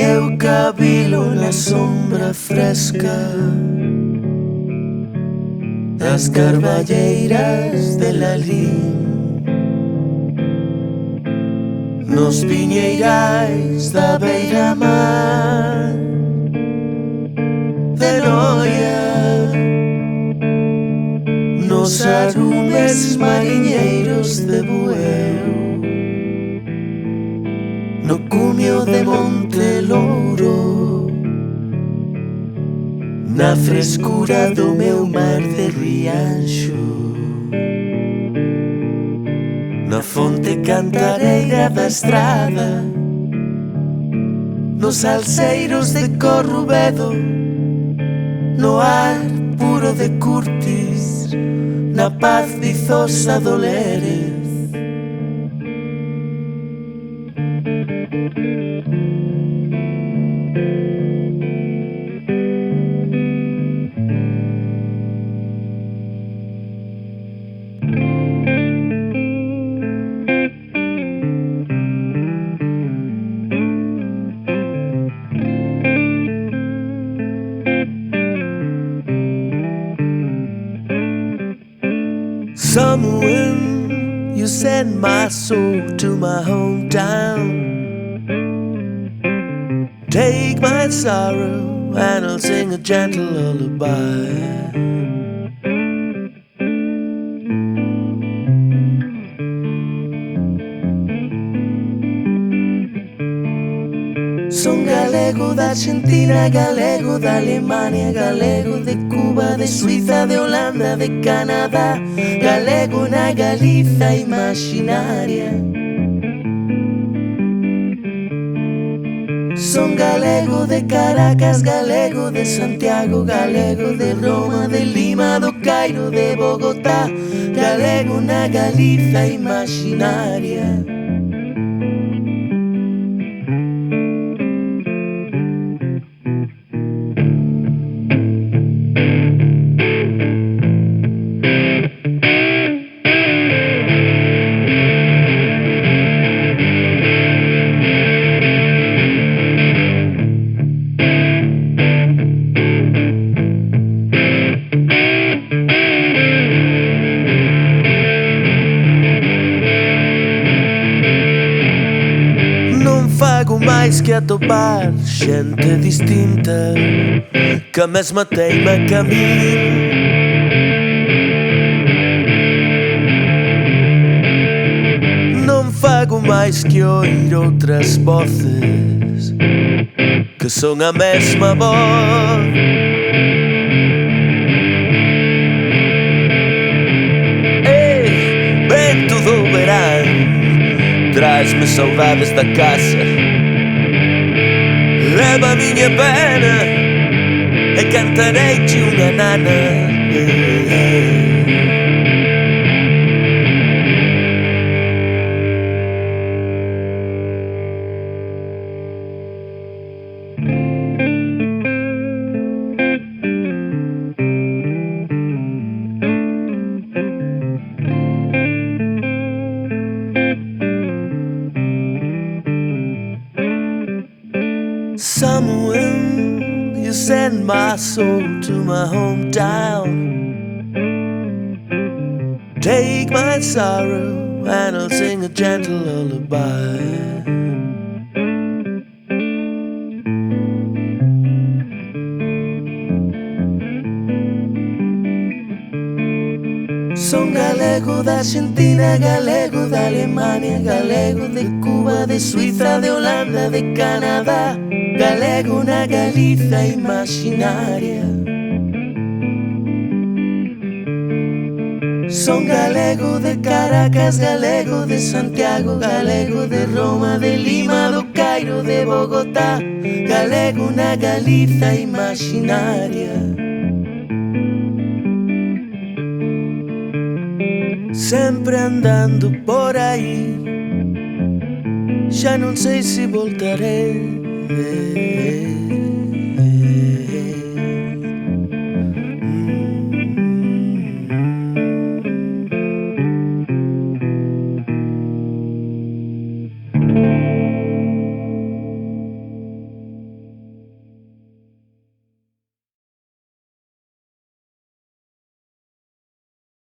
Teu cabelo na sombra fresca das carballeiras de Lalín, nos viñeirais da beira-mar de Noia, nos arumes mariñeiros de Bueu, no cumio de Monte Louro, na frescura do meu mar de Rianxo, na fonte cantareira da estrada, nos alceiros de Corrubedo, no ar puro de Curtis, na paz vizosa do Lérez. Summer wind, you send my soul to my hometown. Take my sorrow and I'll sing a gentle lullaby. Son galego da Argentina, galego da Alemania, galego de Cuba, de Suiza, de Holanda, de Canadá, galego na Galiza imaginaria. Son galego de Caracas, galego de Santiago, galego de Roma, de Lima, do Cairo, de Bogotá, galego na Galiza imaginaria. Fago máis que atopar xente distinta que a mesma teima que a min. Non fago máis que oír outras voces que son a mesma voz. Ei, vento do verán, traz-me saudades da casa, leva a miña pena e cantarei-te unha nana. Summer wind, you send my soul to my hometown. Take my sorrow and I'll sing a gentle lullaby. Son galego da Argentina, galego da Alemania, galego de Cuba, de Suiza, de Holanda, de Canadá, galego na Galiza imaginaria. Son galego de Caracas, galego de Santiago, galego de Roma, de Lima, do Cairo, de Bogotá, galego na Galiza imaginaria. Sempre andando por aí, já não sei se voltarei.